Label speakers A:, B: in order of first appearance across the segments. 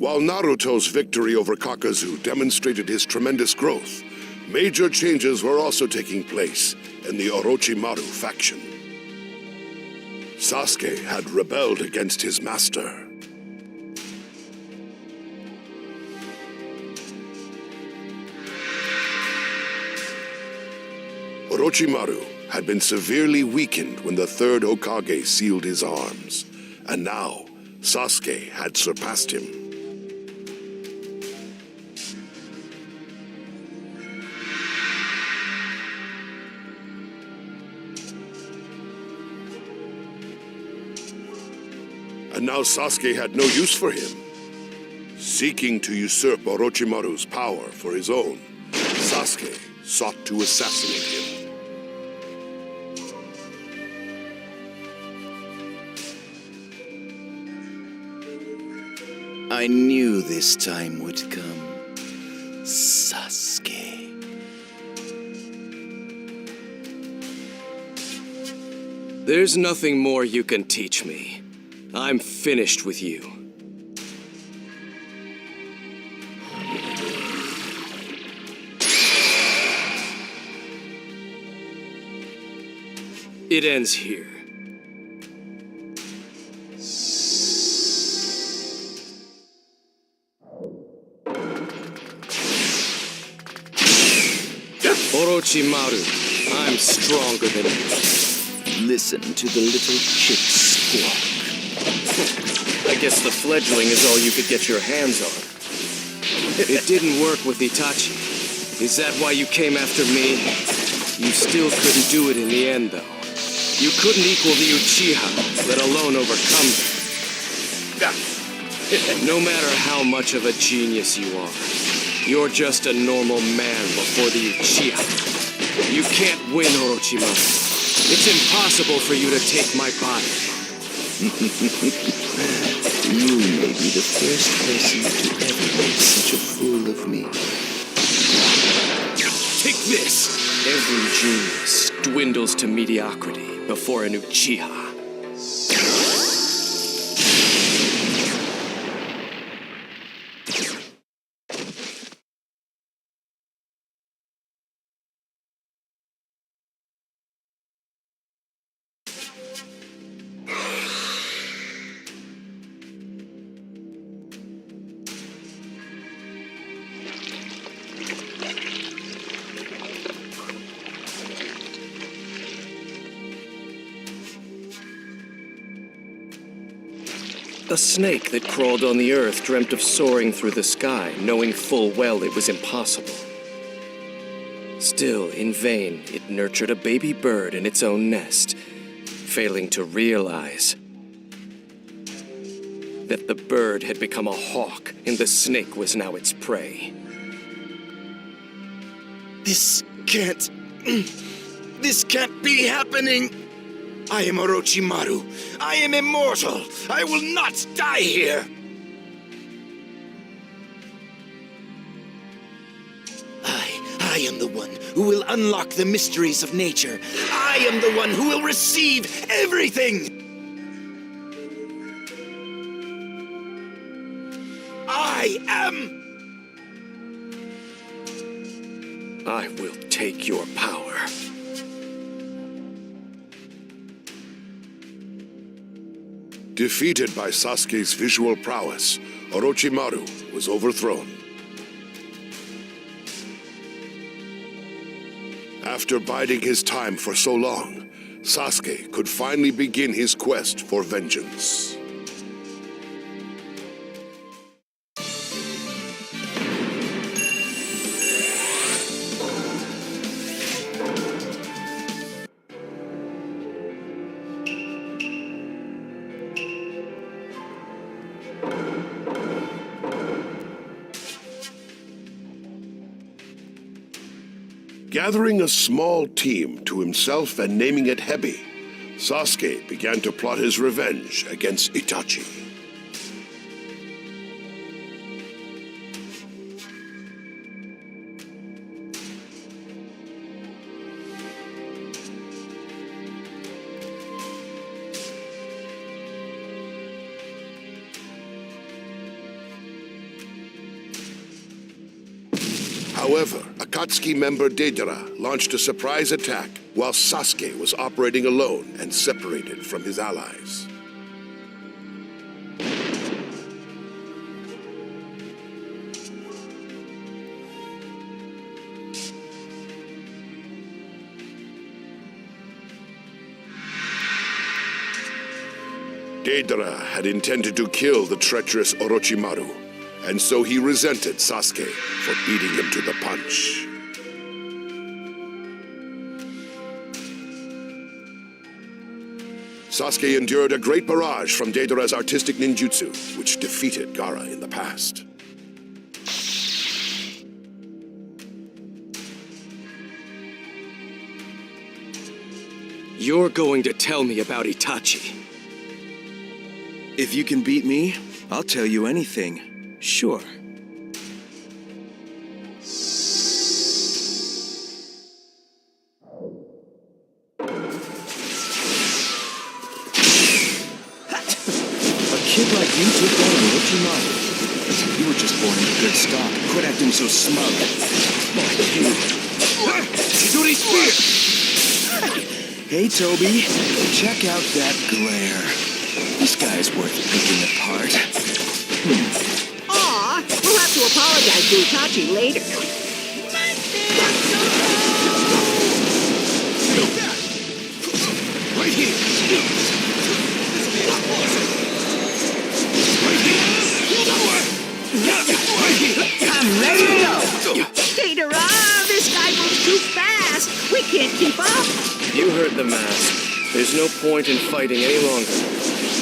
A: While Naruto's victory over Kakazu demonstrated his tremendous growth, major changes were also taking place in the Orochimaru faction. Sasuke had rebelled against his master. Orochimaru had been severely weakened when the third Hokage sealed his arms, and now Sasuke had surpassed him. And now Sasuke had no use for him. Seeking to usurp Orochimaru's power for his own, Sasuke sought to assassinate him.
B: I knew this time would come, Sasuke.
C: There's nothing more you can teach me. I'm finished with you. It ends here. Orochimaru, I'm stronger than you.
B: Listen to the little chick squawk.
C: I guess the fledgling is all you could get your hands on. It didn't work with Itachi. Is that why you came after me? You still couldn't do it in the end, though. You couldn't equal the Uchiha, let alone overcome them. No matter how much of a genius you are, you're just a normal man before the Uchiha. You can't win, Orochimaru. It's impossible for you to take my body.
B: You may be the first person to ever make such a fool of me.
C: Take this! Every genius dwindles to mediocrity before an Uchiha. A snake that crawled on the earth dreamt of soaring through the sky, knowing full well it was impossible. Still, in vain, it nurtured a baby bird in its own nest, failing to realize that the bird had become a hawk and the snake was now its prey.
B: This can't be happening! I am Orochimaru. I am immortal. I will not die here. I am the one who will unlock the mysteries of nature. I am the one who will receive everything.
C: I will take your power.
A: Defeated by Sasuke's visual prowess, Orochimaru was overthrown. After biding his time for so long, Sasuke could finally begin his quest for vengeance. Gathering a small team to himself and naming it Hebi, Sasuke began to plot his revenge against Itachi. However, Akatsuki member Deidara launched a surprise attack while Sasuke was operating alone and separated from his allies. Deidara had intended to kill the treacherous Orochimaru, and so he resented Sasuke for beating him to the punch. Sasuke endured a great barrage from Deidara's artistic ninjutsu, which defeated Gaara in the past.
C: You're going to tell me about Itachi.
D: If you can beat me, I'll tell you anything. Sure. A kid like you took down Orochimaru. You were just born into good stock. Quit acting so smug.
C: Chidori Spear!
D: Hey, Toby. Check out that glare. This guy's worth picking apart.
E: Aw, we'll have to apologize to Itachi later.
A: Right here!
E: I'm ready to go. Deidara, this guy moves too fast. We can't keep up.
C: You heard the mask. There's no point in fighting any longer.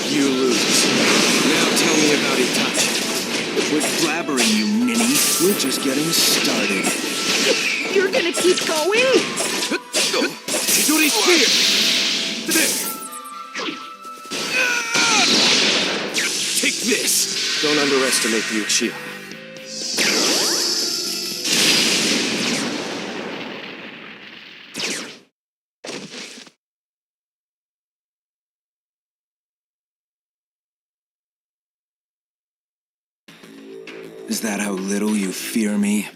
C: You lose. Now tell me about Itachi.
D: Quit blabbering, you ninny. We're just getting started.
E: You're gonna keep going?
C: Chidori Spear! Take this! Don't underestimate the Uchiha.
D: Is that how little you fear me?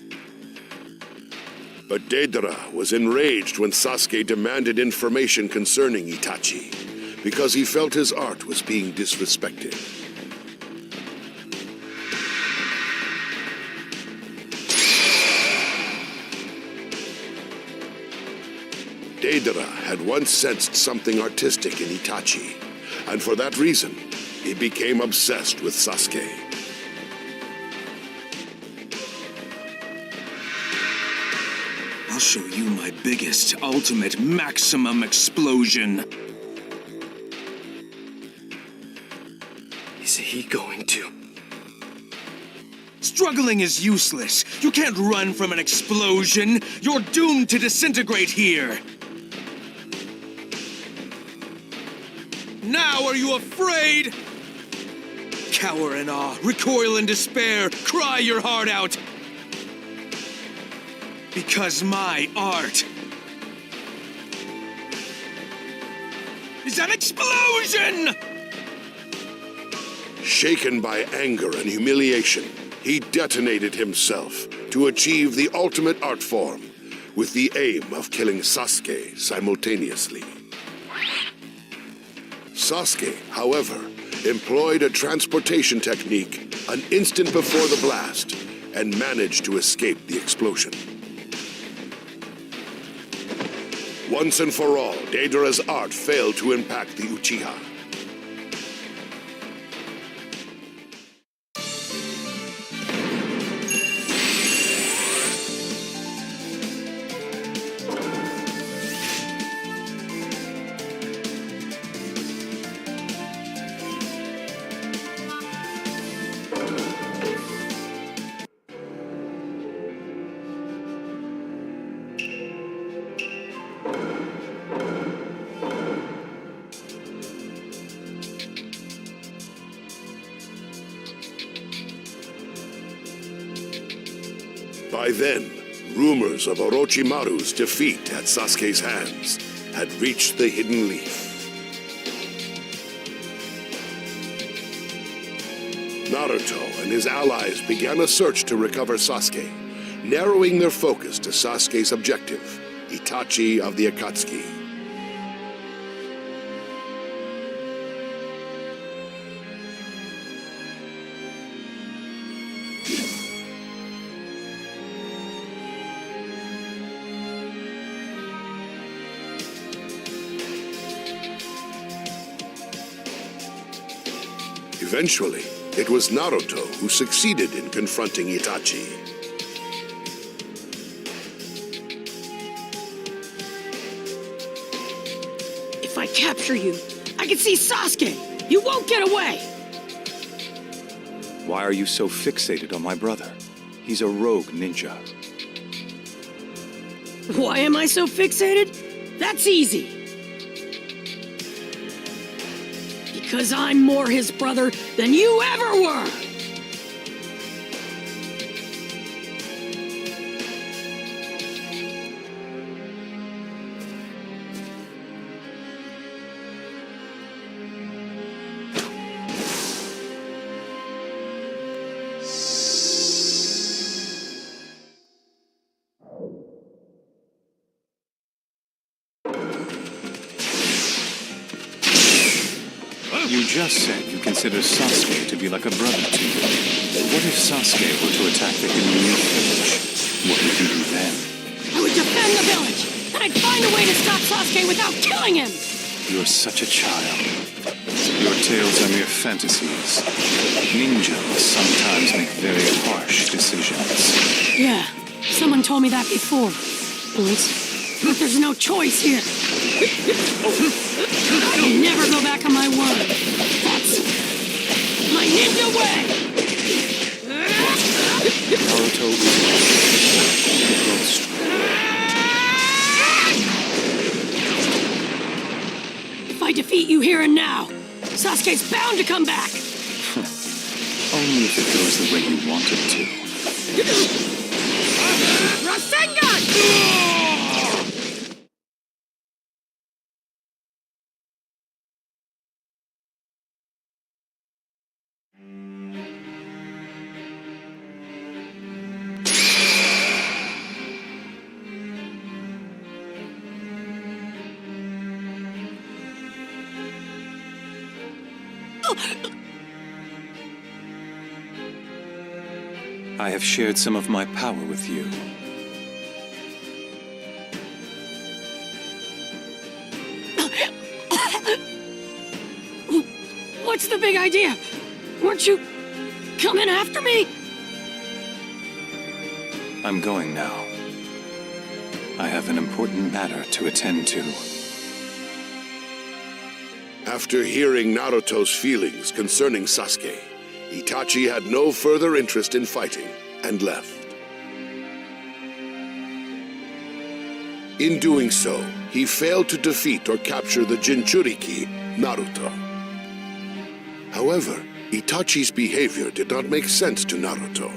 A: But Deidara was enraged when Sasuke demanded information concerning Itachi, because he felt his art was being disrespected. Deidara had once sensed something artistic in Itachi, and for that reason, he became obsessed with Sasuke.
D: I'll show you my biggest, ultimate, maximum explosion.
C: Is he going to?
D: Struggling is useless. You can't run from an explosion. You're doomed to disintegrate here. Now are you afraid? Cower in awe, recoil in despair, cry your heart out. Because my art is an explosion!
A: Shaken by anger and humiliation, he detonated himself to achieve the ultimate art form, with the aim of killing Sasuke simultaneously. Sasuke, however, employed a transportation technique an instant before the blast and managed to escape the explosion. Once and for all, Deidara's art failed to impact the Uchiha. By then, rumors of Orochimaru's defeat at Sasuke's hands had reached the Hidden Leaf. Naruto and his allies began a search to recover Sasuke, narrowing their focus to Sasuke's objective, Itachi of the Akatsuki. Eventually, it was Naruto who succeeded in confronting Itachi.
E: If I capture you, I can see Sasuke. You won't get away.
D: Why are you so fixated on my brother? He's a rogue ninja.
E: Why am I so fixated? That's easy. Because I'm more his brother than you ever were!
D: You just said you consider Sasuke to be like a brother to you. What if Sasuke were to attack the hidden youth village? What would you do then?
E: I would defend the village, and I'd find a way to stop Sasuke without killing him!
D: You're such a child. Your tales are mere fantasies. Ninjas sometimes make very harsh decisions.
E: Yeah, someone told me that before. Once. But there's no choice here. I'll never go back on my word. That's my ninja way!
D: Naruto is
E: If I defeat you here and now, Sasuke's bound to come back!
D: only if it goes the way you want it to.
E: Rasengan!
D: I have shared some of my power with you.
E: What's the big idea? Weren't you coming after me?
D: I'm going now. I have an important matter to attend to.
A: After hearing Naruto's feelings concerning Sasuke, Itachi had no further interest in fighting and left. In doing so, he failed to defeat or capture the Jinchuriki, Naruto. However, Itachi's behavior did not make sense to Naruto.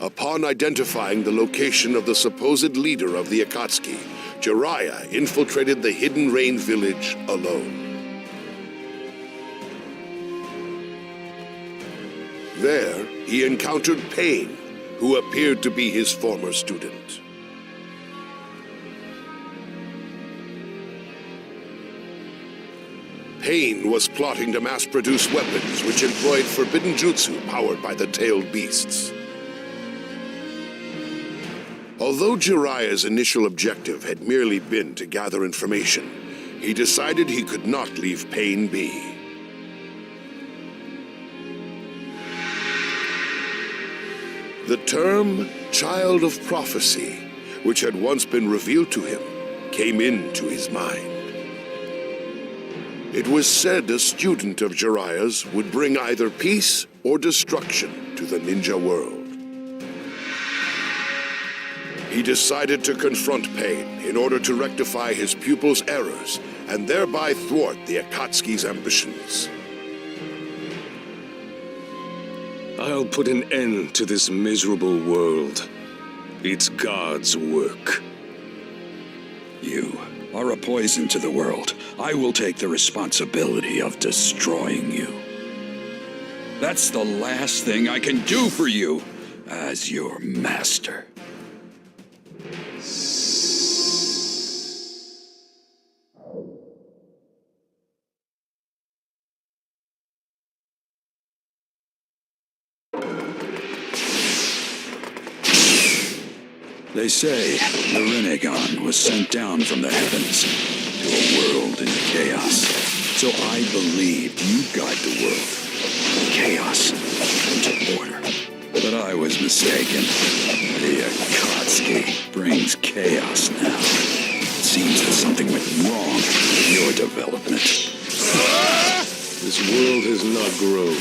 A: Upon identifying the location of the supposed leader of the Akatsuki, Jiraiya infiltrated the Hidden Rain village alone. There, he encountered Pain, who appeared to be his former student. Pain was plotting to mass-produce weapons which employed forbidden jutsu powered by the tailed beasts. Although Jiraiya's initial objective had merely been to gather information, he decided he could not leave Pain be. The term Child of Prophecy, which had once been revealed to him, came into his mind. It was said a student of Jiraiya's would bring either peace or destruction to the ninja world. He decided to confront Pain in order to rectify his pupil's errors and thereby thwart the Akatsuki's ambitions.
F: I'll put an end to this miserable world. It's God's work.
G: You are a poison to the world. I will take the responsibility of destroying you. That's the last thing I can do for you as your master. They say the Renegon was sent down from the heavens to a world in chaos. So I believed you guide the world from chaos into order. But I was mistaken. The Akatsuki brings chaos now. It seems that something went wrong in your development.
F: This world has not grown,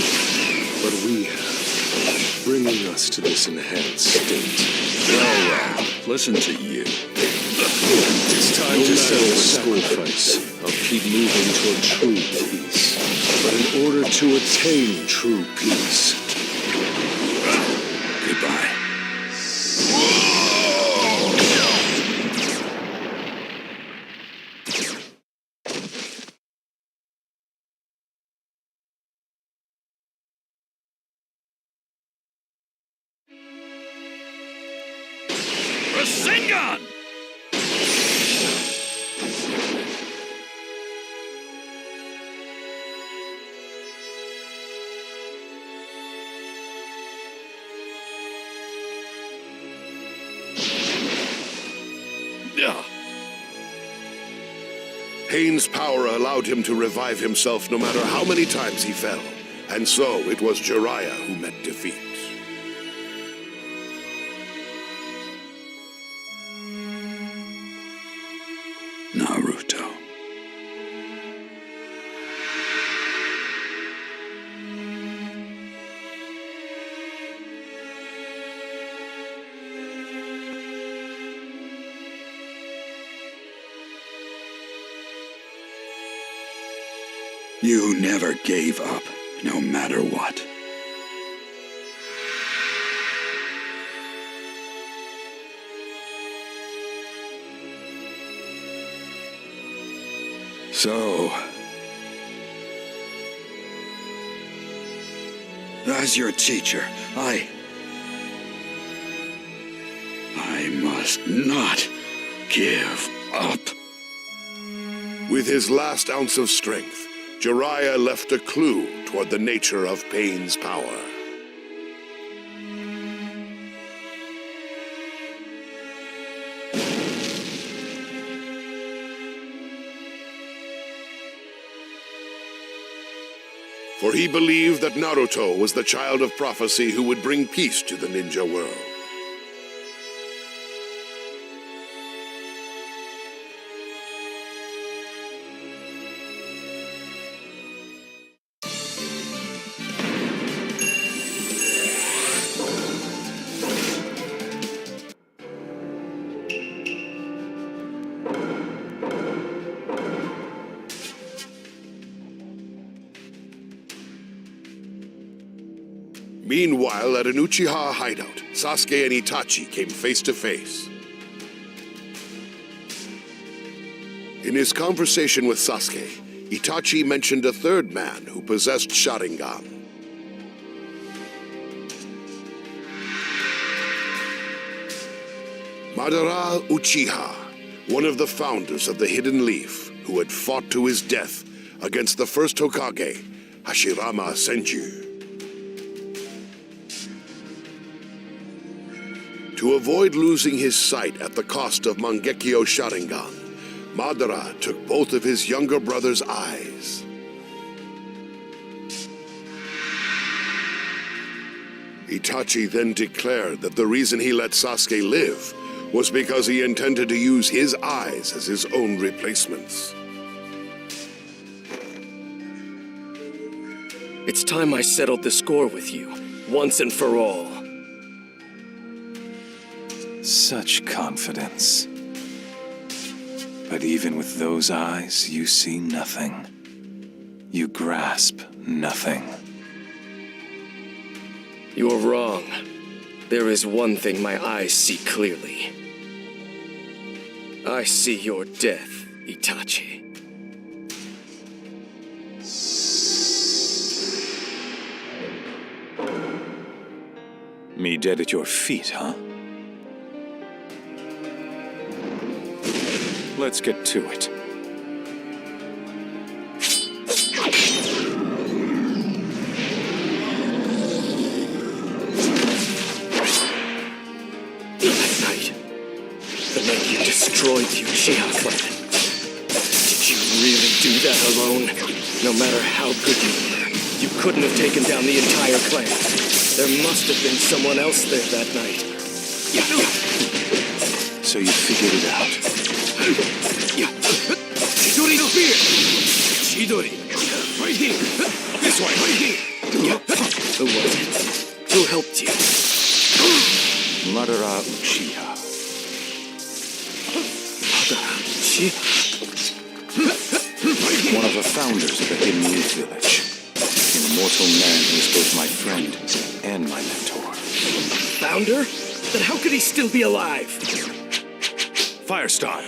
F: but we have, bringing us to this enhanced state.
G: Well, listen to you.
F: It's time to settle the sacrifice. I'll keep moving toward true peace. But in order to attain true peace...
G: Goodbye. Rasengan!
A: Pain's power allowed him to revive himself no matter how many times he fell, and so it was Jiraiya who met defeat.
G: Naruto. You never gave up, no matter what. So, as your teacher, I must not give up.
A: With his last ounce of strength, Jiraiya left a clue toward the nature of Pain's power. For he believed that Naruto was the child of prophecy who would bring peace to the ninja world. Meanwhile, at an Uchiha hideout, Sasuke and Itachi came face to face. In his conversation with Sasuke, Itachi mentioned a third man who possessed Sharingan. Madara Uchiha, one of the founders of the Hidden Leaf, who had fought to his death against the first Hokage, Hashirama Senju. To avoid losing his sight at the cost of Mangekyo Sharingan, Madara took both of his younger brother's eyes. Itachi then declared that the reason he let Sasuke live was because he intended to use his eyes as his own replacements.
C: It's time I settled the score with you, once and for all.
D: Such confidence. But even with those eyes, you see nothing. You grasp nothing.
C: You're wrong. There is one thing my eyes see clearly. I see your death, Itachi.
D: Me dead at your feet, huh? Let's get to it.
C: That night, the night you destroyed the Uchiha clan. Did you really do that alone? No matter how good you were, you couldn't have taken down the entire clan. There must have been someone else there that night.
D: So you figured it out.
C: Chidori spear! Chidori! Right here! This way! Right here! Who was it? Who helped you?
D: Madara Uchiha.
C: Madara Uchiha?
D: One of the founders of the Hidden Leaf Village. An immortal man who is both my friend and my mentor.
C: Founder? Then how could he still be alive?
D: Fire style.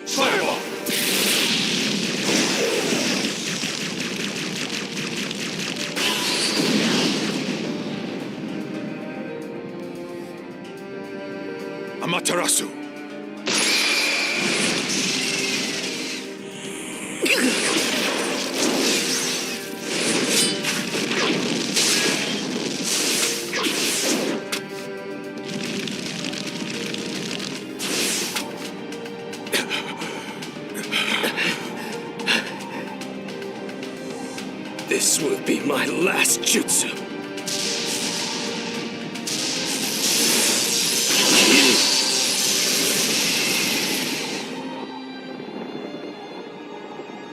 C: Fireball!
D: Amaterasu.
C: This will be my last jutsu.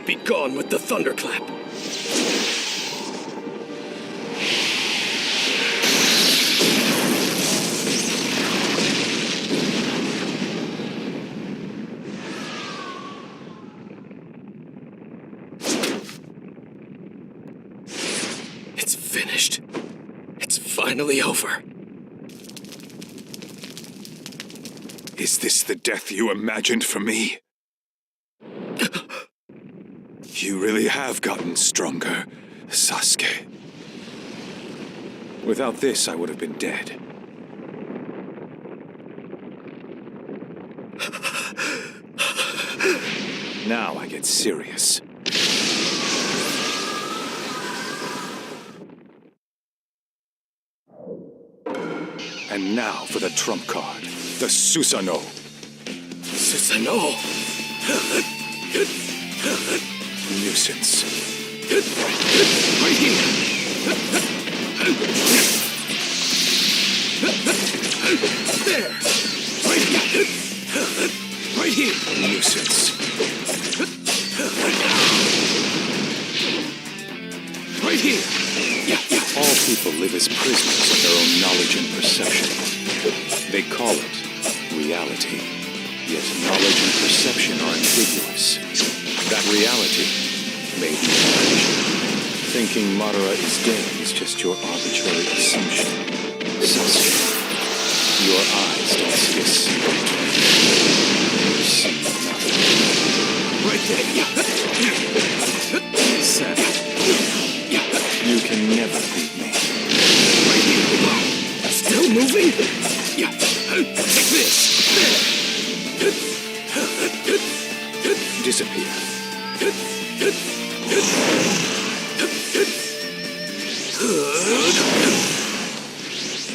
C: Be gone with the thunderclap. It's finished. It's finally over.
D: Is this the death you imagined for me? You really have gotten stronger, Sasuke. Without this, I would have been dead. Now I get serious. And now for the trump card, the Susanoo.
C: Susanoo!
D: Nuisance.
C: Right here! There! Right here! Right here!
D: Nuisance.
C: Right here!
D: All people live as prisoners of their own knowledge and perception. They call it reality. Yet knowledge and perception are ambiguous. That reality may be illusion. Thinking Madara is dead is just your arbitrary assumption. Sasuke, your eyes don't see a single truth. You see nothing.
C: Right there!
D: Savage. You can never beat me.
C: Right here! Still moving? Take this!
D: Disappear.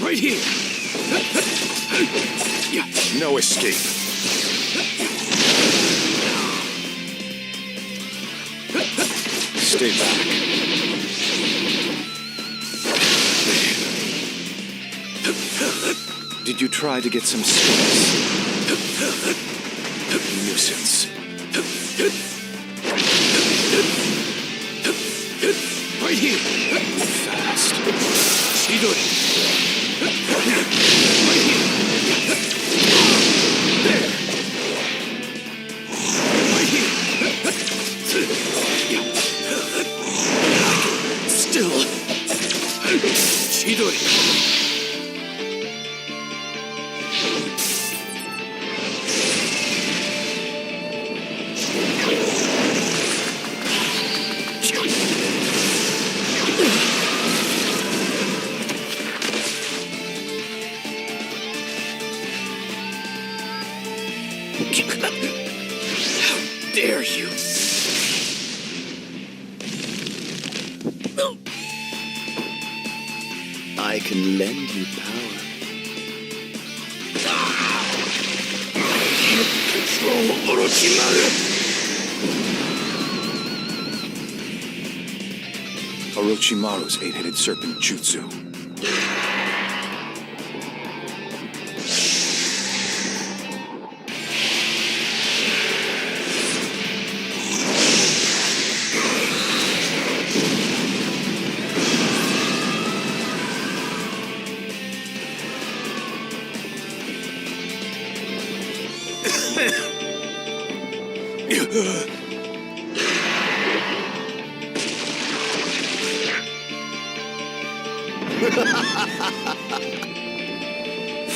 C: Right here!
D: No escape. Stay back. Did you try to get some space? Nuisance.
C: Right here!
D: Fast.
C: Chidori! Right here! dare you?
B: I can lend you power.
C: Control Orochimaru!
D: Orochimaru's eight-headed serpent jutsu.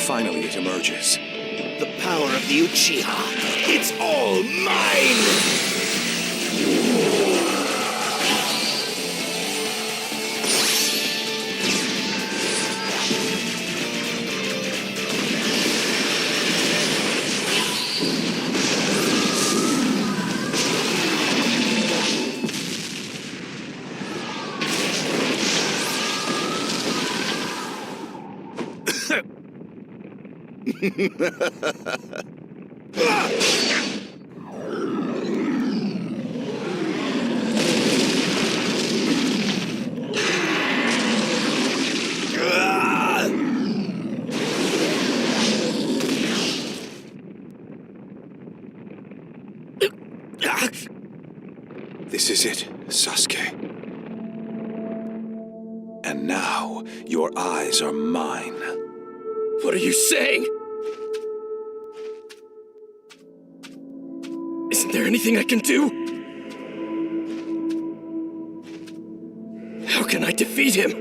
D: Finally, it emerges.
B: The power of the Uchiha. It's all mine!
D: This is it, Sasuke. And now, your eyes are mine.
C: What are you saying? Isn't there anything I can do? How can I defeat him?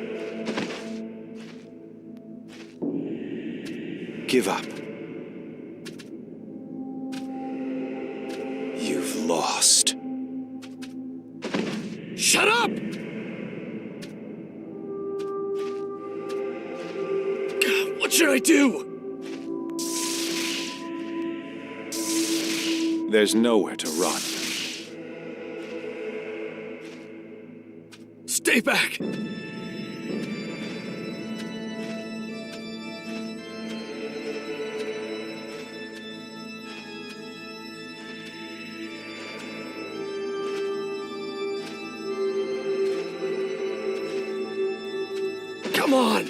D: Give up. You've lost.
C: Shut up! What should I do?
D: There's nowhere to run.
C: Stay back! Come on!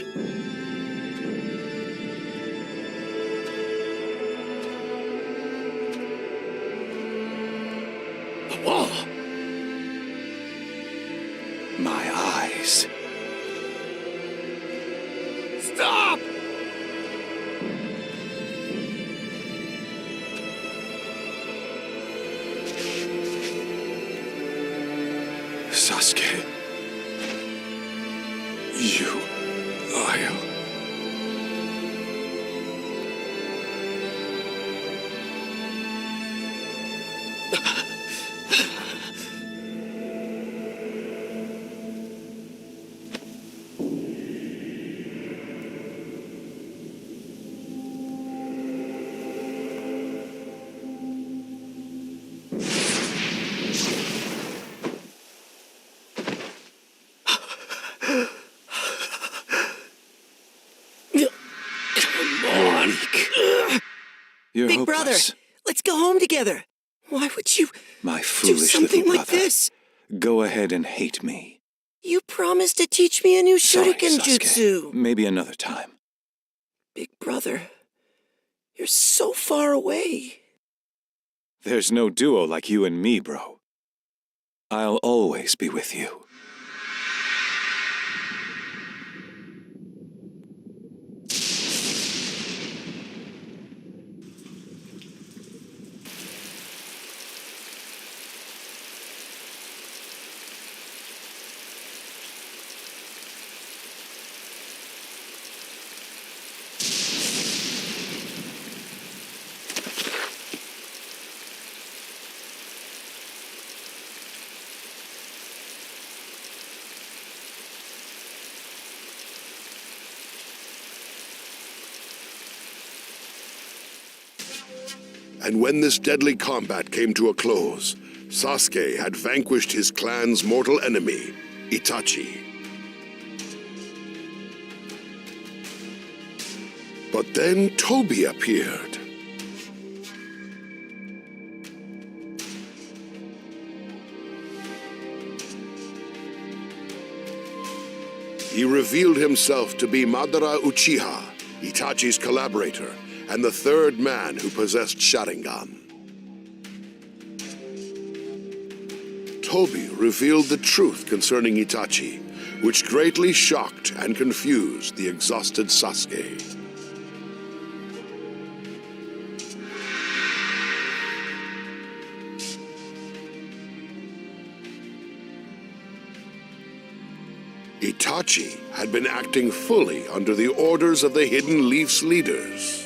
C: The wall!
D: My eyes.
C: Stop!
D: Sasuke. I'll... You're
E: Big
D: hopeless.
E: brother, let's go home together. Why would you
D: My
E: do
D: foolish
E: something
D: little
E: like
D: brother.
E: this?
D: Go ahead and hate me.
E: You promised to teach me a new
D: Sorry,
E: shuriken
D: Sasuke.
E: jutsu.
D: Maybe another time.
E: Big brother, you're so far away.
D: There's no duo like you and me, bro. I'll always be with you.
A: And when this deadly combat came to a close, Sasuke had vanquished his clan's mortal enemy, Itachi. But then Toby appeared. He revealed himself to be Madara Uchiha, Itachi's collaborator, and the third man who possessed Sharingan. Toby revealed the truth concerning Itachi, which greatly shocked and confused the exhausted Sasuke. Itachi had been acting fully under the orders of the Hidden Leaf's leaders.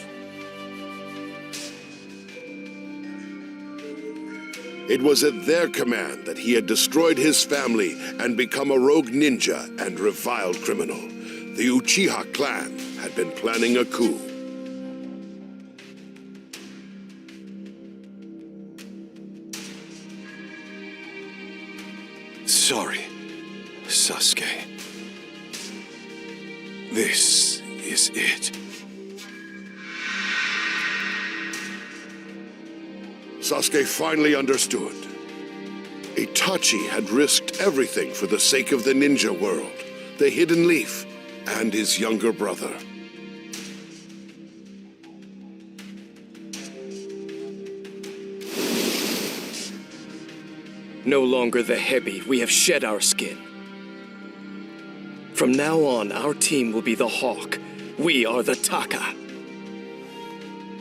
A: It was at their command that he had destroyed his family and become a rogue ninja and reviled criminal. The Uchiha clan had been planning a coup.
F: Sorry, Sasuke. This is it.
A: Sasuke finally understood. Itachi had risked everything for the sake of the ninja world, the Hidden Leaf, and his younger brother.
C: No longer the Hebi, we have shed our skin. From now on, our team will be the Hawk. We are the Taka.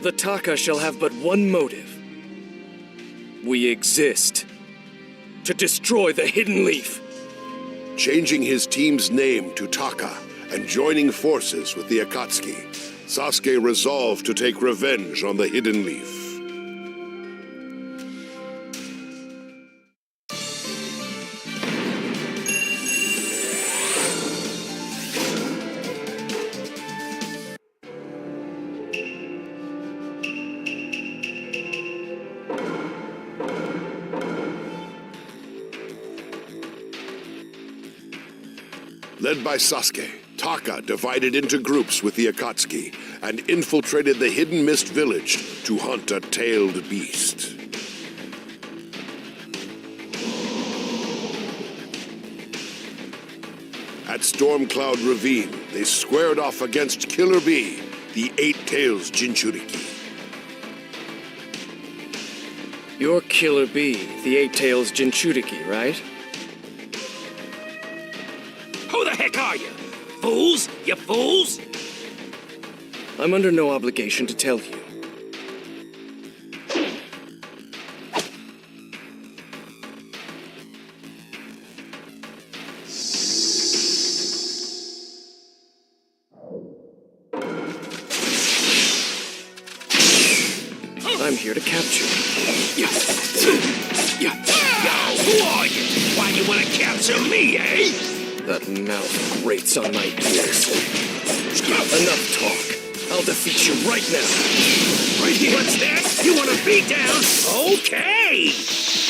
C: The Taka shall have but one motive. We exist to destroy the Hidden Leaf.
A: Changing his team's name to Taka and joining forces with the Akatsuki, Sasuke resolved to take revenge on the Hidden Leaf. Led by Sasuke, Taka divided into groups with the Akatsuki and infiltrated the Hidden Mist village to hunt a tailed beast. At Storm Cloud Ravine, they squared off against Killer Bee, the Eight Tails Jinchuriki.
C: You're Killer Bee, the Eight Tails Jinchuriki, right?
B: Who the heck are you? Fools? You fools?
C: I'm under no obligation to tell you. I'm here to capture you.
B: Who are you? Why you wanna capture me, eh?
C: That mouth grates on my ears. Enough talk. I'll defeat you right now.
B: Right here. What's that? You wanna beat down? Okay!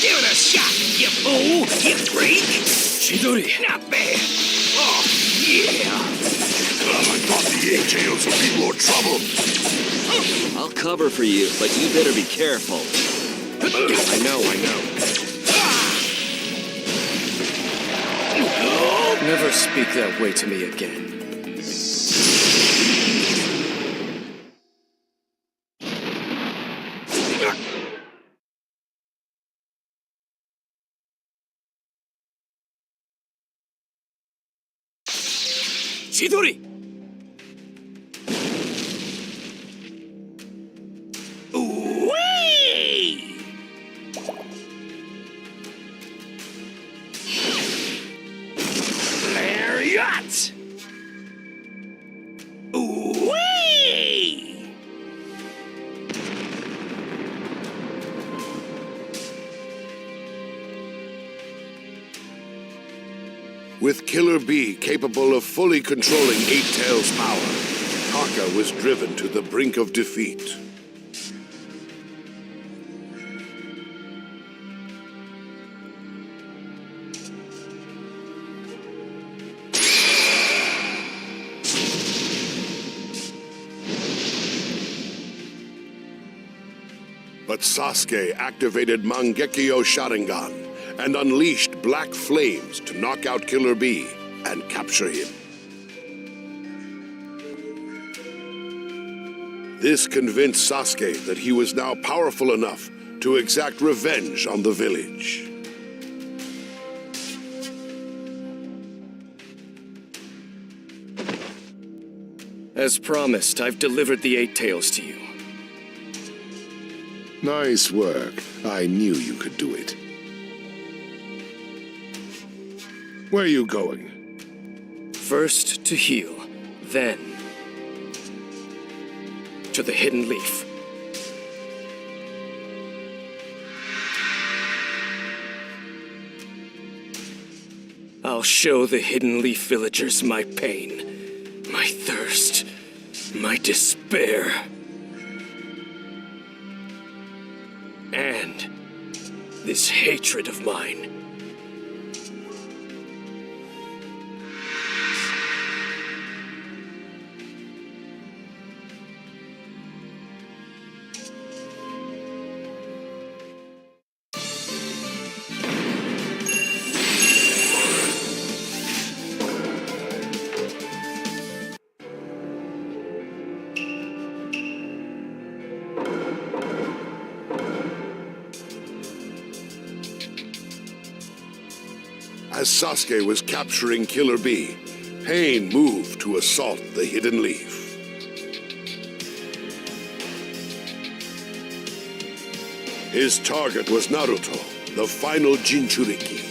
B: Give it a shot, you fool! You freak!
C: Chidori!
B: Not bad! Oh, yeah!
A: I thought the Eight Tails would be more trouble.
H: I'll cover for you, but you better be careful.
C: I know. Never speak that way to me again.
B: Chidori! Whee! Lariat! Whee!
A: With Killer Bee capable of fully controlling Eight Tails' power, Taka was driven to the brink of defeat. But Sasuke activated Mangekyo Sharingan and unleashed black flames to knock out Killer Bee and capture him. This convinced Sasuke that he was now powerful enough to exact revenge on the village.
C: As promised, I've delivered the 8 Tails to you.
F: Nice work. I knew you could do it. Where are you going?
C: First to heal, then to the Hidden Leaf. I'll show the Hidden Leaf villagers my pain, my thirst, my despair. And this hatred of mine.
A: As Sasuke was capturing Killer Bee, Pain moved to assault the Hidden Leaf. His target was Naruto, the final Jinchuriki.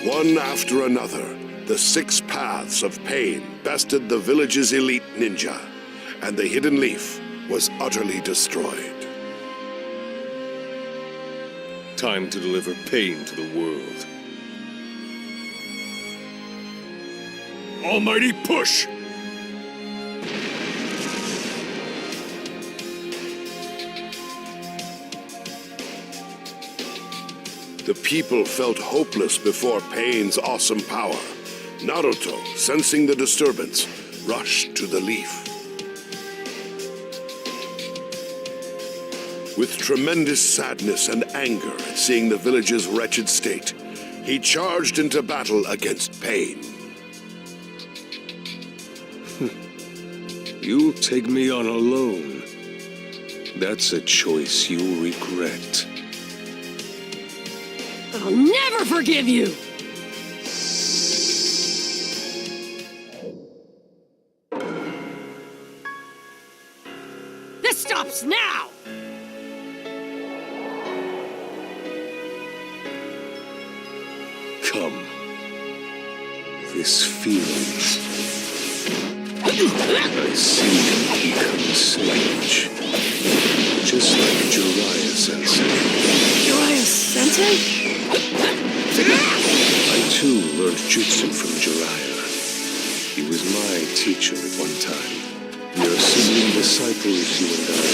A: One after another, the 6 paths of Pain bested the village's elite ninja, and the Hidden Leaf was utterly destroyed.
F: Time to deliver pain to the world. Almighty push!
A: The people felt hopeless before Pain's awesome power. Naruto, sensing the disturbance, rushed to the leaf. With tremendous sadness and anger at seeing the village's wretched state, he charged into battle against Pain.
F: You'll take me on alone. That's a choice you'll regret.
E: I'll never forgive you! This stops now!
F: Come. This feeling. I see him become sage. Just like Jiraiya-sensei.
E: Jiraiya-sensei?
F: I too learned jutsu from Jiraiya. He was my teacher at one time. We are sibling disciples, you and I.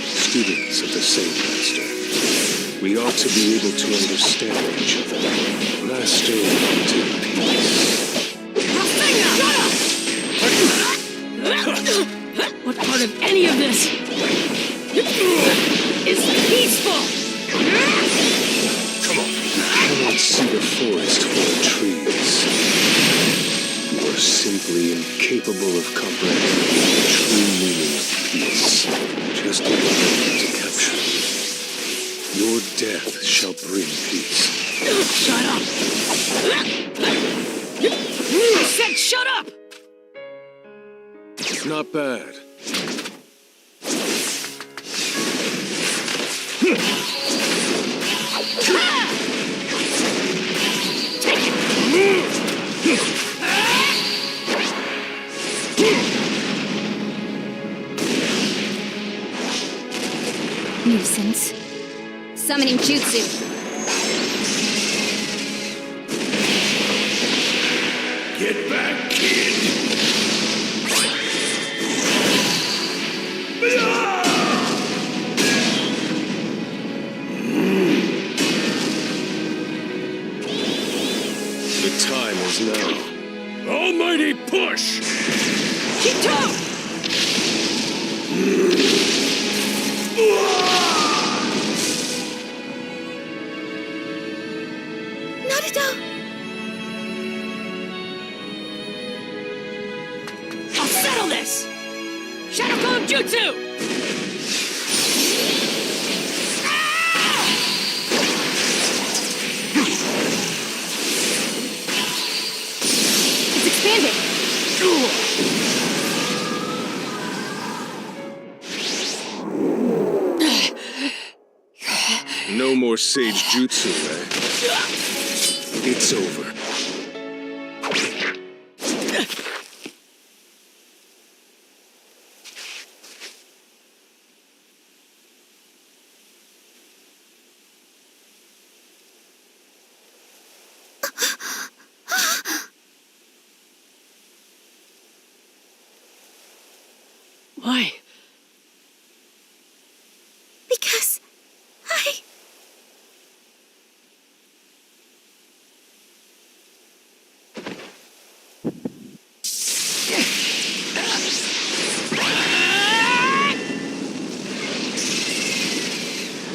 F: Students of the same master. We ought to be able to understand each other. Master wanted peace.
E: What part of any of this is peaceful?
F: Come on. You cannot see the forest for the trees. You are simply incapable of comprehending the true meaning of peace. Just allow me to capture you. Your death shall bring peace.
E: Shut up! I said shut up!
F: Not bad.
I: Nuisance. Summoning jutsu.
A: Get back, kid!
F: The time is now. Almighty push!
E: Keep
C: Jutsu!
I: It's expanding.
F: No more sage jutsu, eh? It's over.
C: Why?
E: Because I...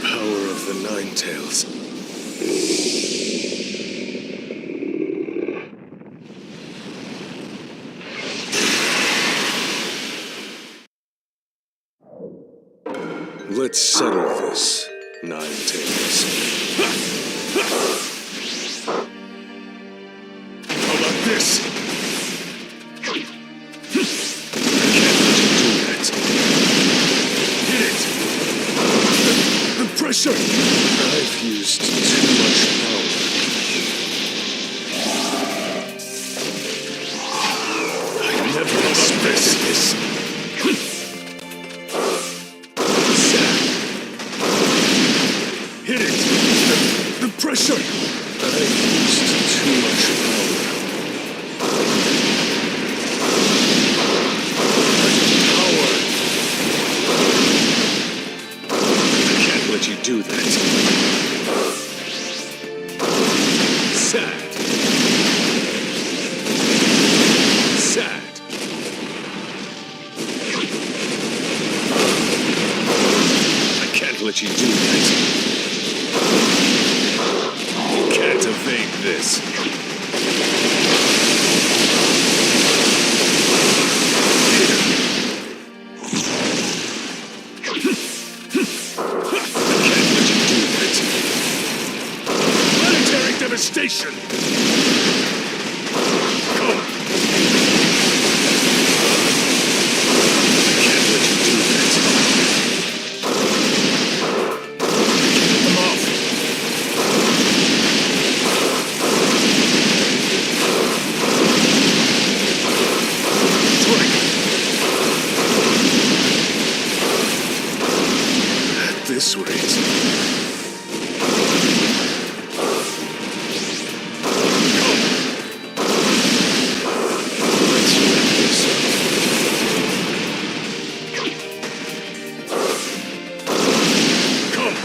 F: Power of the Nine Tails. Let's settle this, Nine Tails. How about this? I can't let you do that. Hit it! The pressure! I've used too much power. I never expected this. Hit it! The pressure! I've used too much power. Power! I can't let you do that. Sad. Sad. I can't let you do that. You can't evade this. I can't let you do that. Planetary devastation! Come! I can't let you do that. Get them off! At this rate... Let's wrap this up. Come!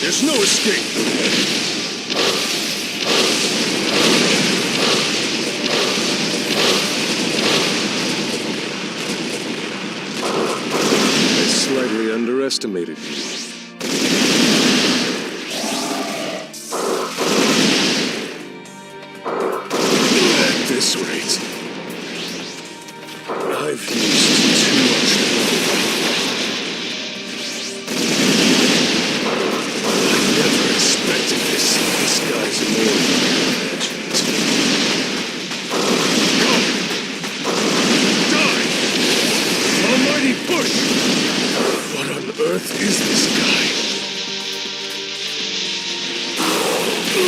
F: There's no escape! I slightly underestimated you. At this rate, I've used too much power. I never expected this. This guy's more than I imagined. Come! Die! Almighty push! What on earth is this guy?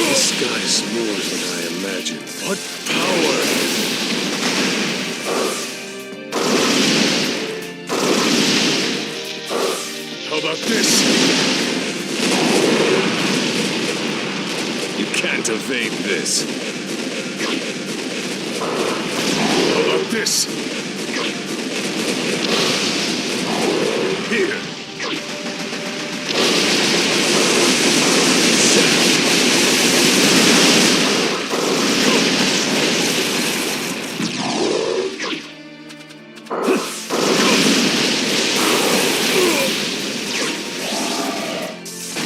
F: This guy's more than I imagined. What power! How about this? You can't evade this. How about this? Here.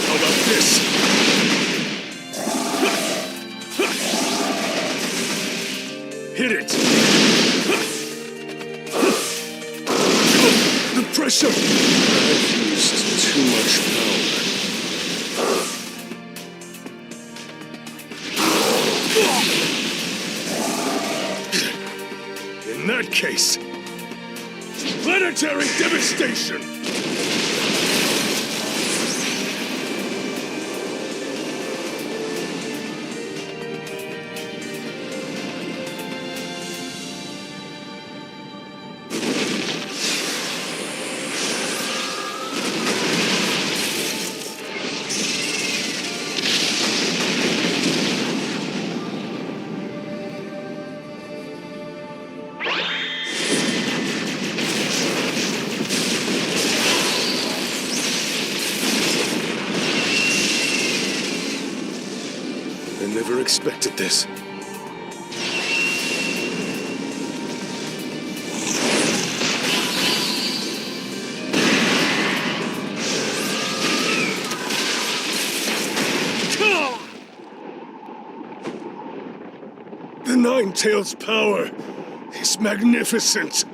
F: How about this? pressure! I've used too much power. In that case, planetary devastation! I never expected this. The Nine-Tails' power is magnificent.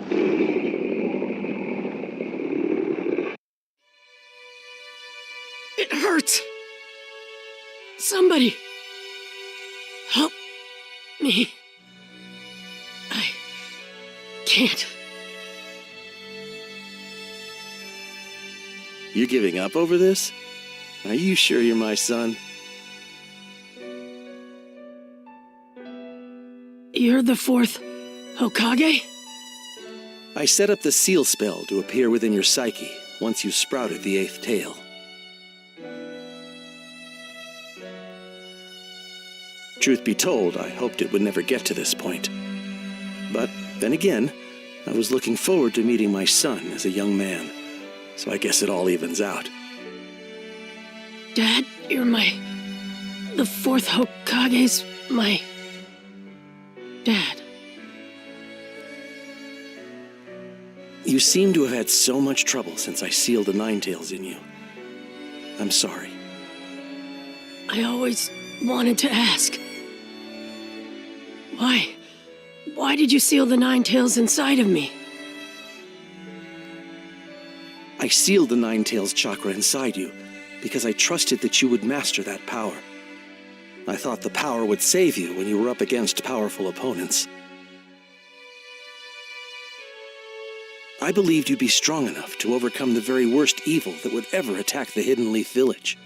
E: It hurts. Somebody help me. I can't.
J: You're giving up over this? Are you sure you're my son?
E: You're the fourth Hokage?
J: I set up the seal spell to appear within your psyche once you sprouted the eighth tail. Truth be told, I hoped it would never get to this point. But then again, I was looking forward to meeting my son as a young man, so I guess it all evens out.
E: Dad, you're the fourth Hokage's my dad.
J: You seem to have had so much trouble since I sealed the Nine-Tails in you. I'm sorry.
E: I always wanted to ask. Why? Why did you seal the Nine-Tails inside of me?
J: I sealed the Nine-Tails chakra inside you because I trusted that you would master that power. I thought the power would save you when you were up against powerful opponents. I believed you'd be strong enough to overcome the very worst evil that would ever attack the Hidden Leaf Village.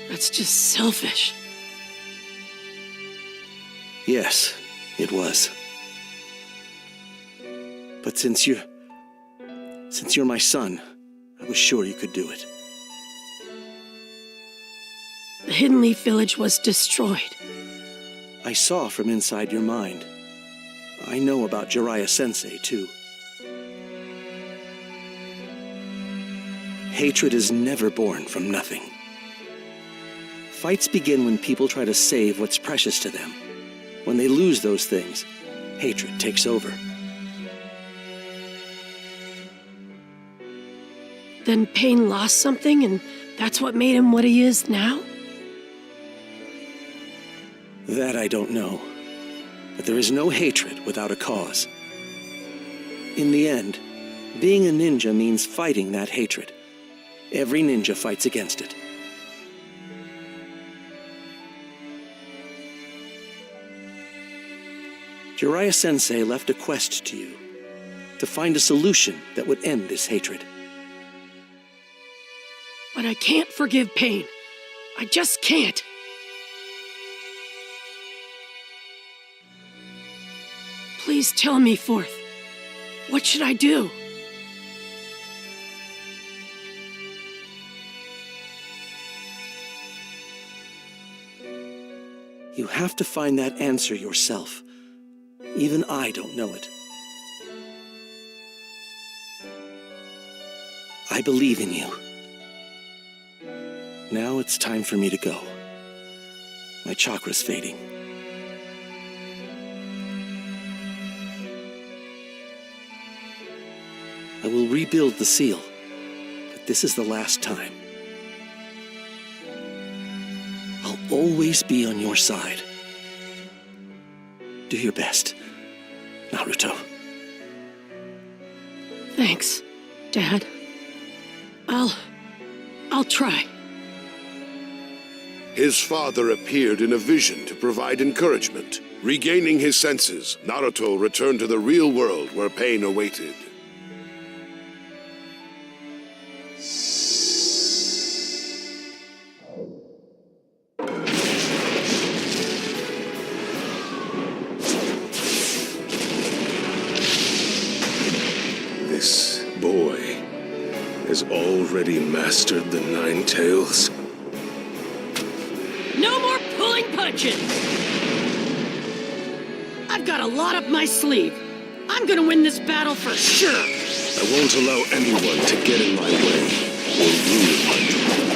E: That's just selfish.
J: Yes, it was. But since you're my son, I was sure you could do it.
E: The Hidden Leaf Village was destroyed.
J: I saw from inside your mind. I know about Jiraiya-sensei, too. Hatred is never born from nothing. Fights begin when people try to save what's precious to them. When they lose those things, hatred takes over.
E: Then Pain lost something, and that's what made him what he is now?
J: That I don't know. But there is no hatred without a cause. In the end, being a ninja means fighting that hatred. Every ninja fights against it. Jiraiya-sensei left a quest to you, to find a solution that would end this hatred.
E: But I can't forgive Pain. I just can't. Please tell me, Fourth. What should I do?
J: You have to find that answer yourself. Even I don't know it. I believe in you. Now it's time for me to go. My chakra's fading. I will rebuild the seal, but this is the last time. I'll always be on your side. Do your best, Naruto.
E: Thanks, Dad. I'll try.
A: His father appeared in a vision to provide encouragement. Regaining his senses, Naruto returned to the real world where pain awaited.
F: This boy has already mastered the Nine Tails.
E: No more pulling punches! I've got a lot up my sleeve. I'm gonna win this battle for sure.
F: I won't allow anyone to get in my way or ruin my dream.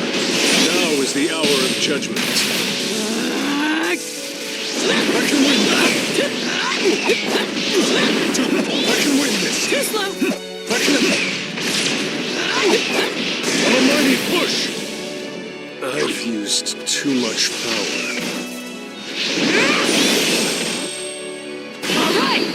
F: Now is the hour of judgment.
E: I
F: can win that! I can win this!
E: Too slow!
F: I can... Almighty push! I've used too much power.
E: All right!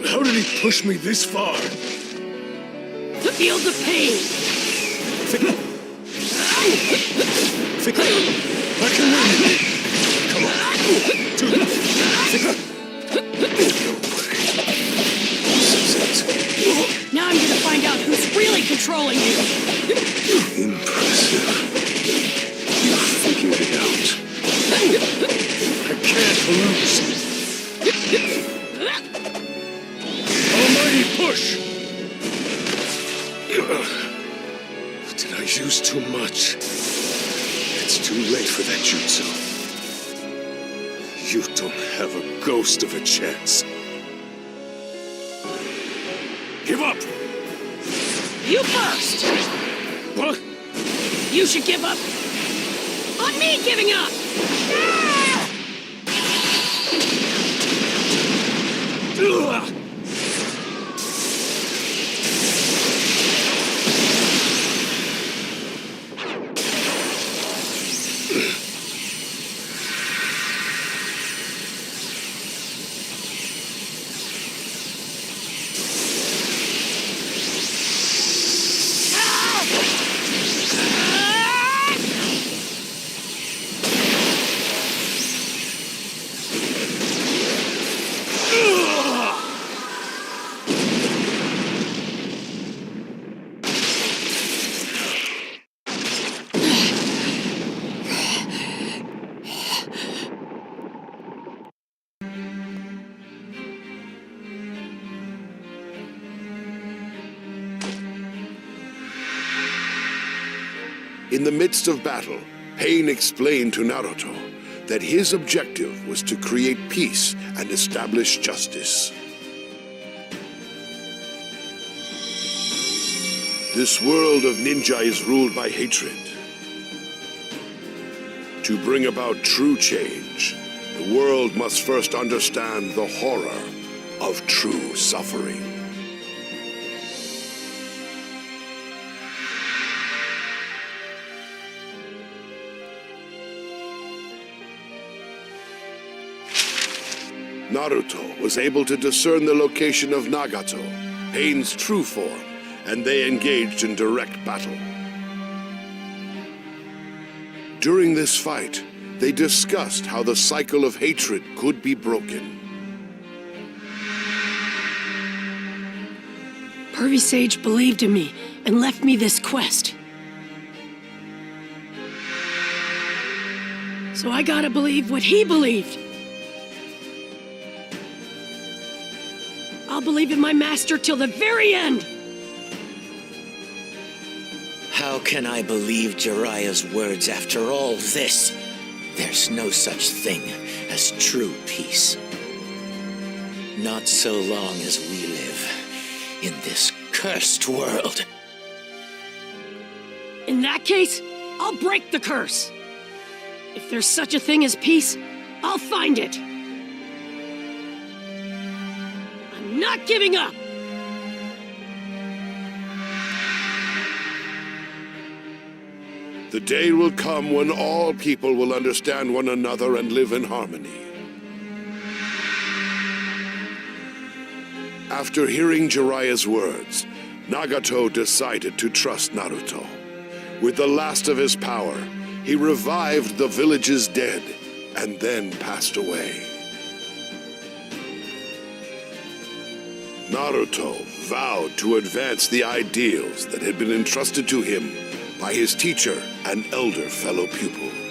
F: How did he push me this far?
E: To feel the pain!
F: I can win! Come on!
E: Now I'm gonna find out who's really controlling you!
F: Impressive. You figured it out. I can't lose. Almighty push! Did I use too much? It's too late for that jutsu. You don't have a ghost of a chance. Give up!
E: You first!
F: What?
E: You should give up on me giving up!
F: Ugh!
A: In the midst of battle, Pain explained to Naruto that his objective was to create peace and establish justice. This world of ninja is ruled by hatred. To bring about true change, the world must first understand the horror of true suffering. Naruto was able to discern the location of Nagato, Pain's true form, and they engaged in direct battle. During this fight, they discussed how the cycle of hatred could be broken.
E: Pervy Sage believed in me and left me this quest. So I gotta believe what he believed. I'll believe in my master till the very end!
B: How can I believe Jiraiya's words after all this? There's no such thing as true peace. Not so long as we live in this cursed world.
K: In that case, I'll break the curse. If there's such a thing as peace, I'll find it. I'm not giving up!
A: The day will come when all people will understand one another and live in harmony. After hearing Jiraiya's words, Nagato decided to trust Naruto. With the last of his power, he revived the village's dead and then passed away. Naruto vowed to advance the ideals that had been entrusted to him by his teacher and elder fellow pupil.